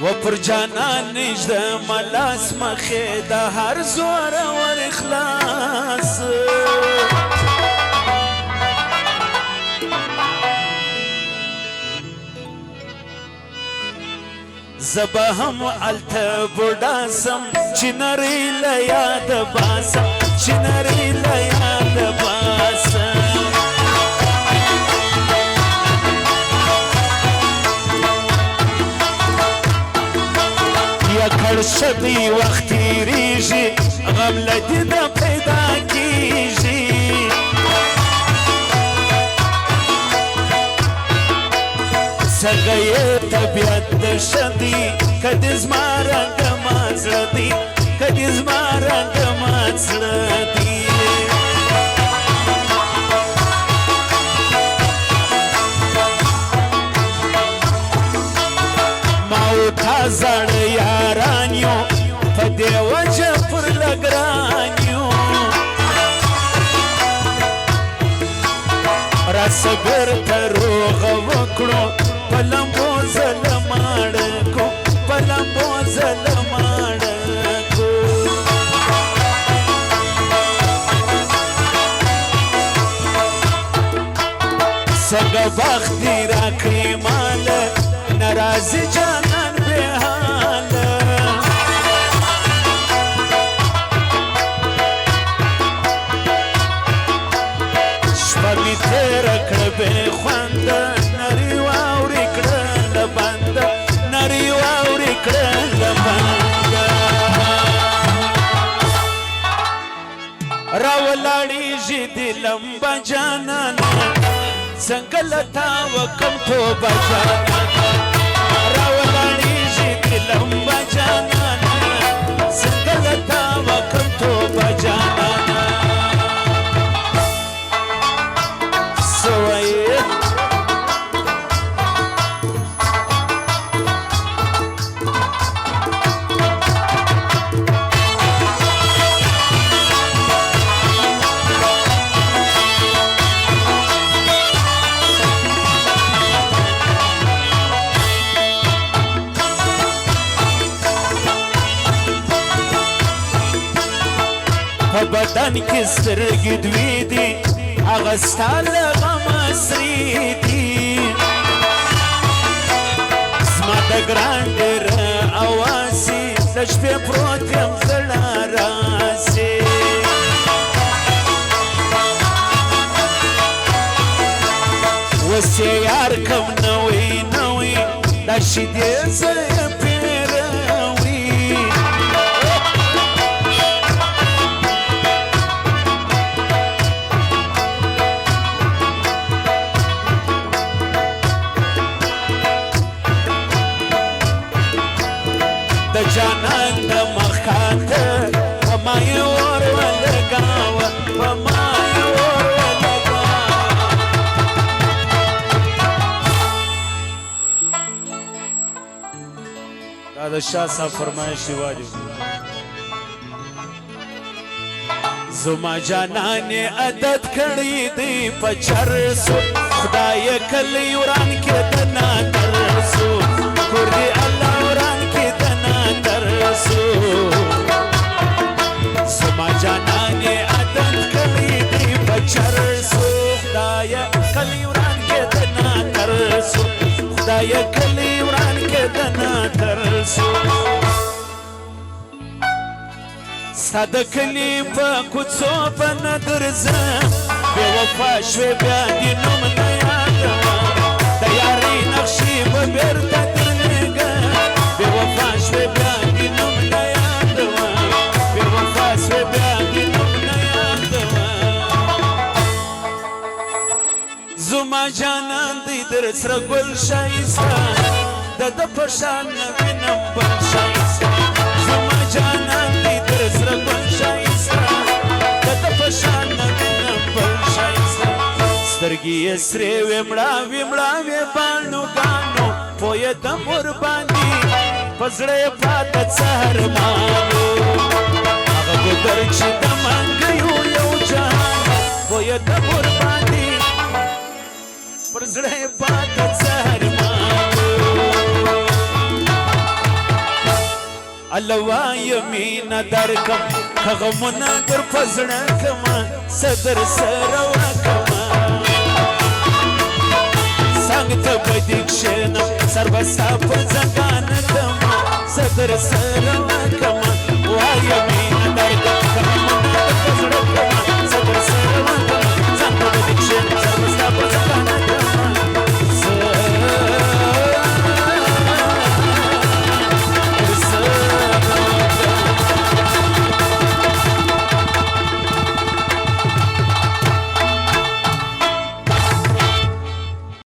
و پر جانان نجده ملاس مخی دا هر زور ور اخلاص زبا هم علتا بوداسم چی نری لیاد باسم چی نری لیاد باسم یا کڑشدی وقتی ریجی غم لدی دا پیدا کیجی سگئی طبیعت دشدی کدیز مارنگ مازردی کدیز مارنگ مازردی ماو تا زړ یارانیو په دې وجه پر لګرانیو را صبر ته روغ وکړو په لمبو ظلماړه کو په لمبو ظلماړه کو څنګه بخت دې راکړې ماله ناراضي جانان بے حال شپه می تیره کړه بې خونده نري واورې کړه له بنده نري واورې کړه له بنده راولاړېږي دې لمبه جانانه څنګه له تا وکم توبه جانانه راولاړېږي دې لمبه جانانه څنګه له تا وکم توبه جانانه څه وایې په بدن کې سترګې دوې دي هغه ستا له غمه سرې دي زما د ګران ډېر اواسي د شپې پروت یم زړه راسي اوس یې یار کوم نوی نوی دا شیدې زه یې پیروي د جانان د مخاته په ما یې اور ولګاوه په ما یې اور ولګاوه دا د شاه صاحب فرمایش واجب زما جانان عادت کړی دی په چرسو خدای کلی وران کې د نادرسو کور دی الله وران کې د نادرسو زما جانان عادت کړی دی په چرسو خدای کلی وران کې د نادرسو خدای کلی وران کې د نادرسو ستا د کلي په کوڅو په نه درځم بې وفا شوې بیا دې نوم نه یادوم د یارۍ نقشې به بېرته درلېږم بې وفا شوې بیا دې نوم نه یادوم بې وفا شوې بیا دې نوم نه یادوم زما جانان دی در سره ګل ښایسته د ده په شان نه وینم بل ښایسته زما جانان دی در سره ګل ښایسته د ده په شان نه وینم بل ښایسته سترګې یې سرې وې مړاوې مړاوې باڼوګانو پویه د مور باندې په زړه یې پاته څه ارمانو هغه ګودر چې د منګیو یو جهان پویه د مور باندې پر زړه یې پاته څه ارمانو الوای مینا درکم غمونه در پزړه کما صدر سره وکما څنګه ته بدی کښېنم سر به ستا په ځنګانه دم صدر سره وکما وای مینا درکم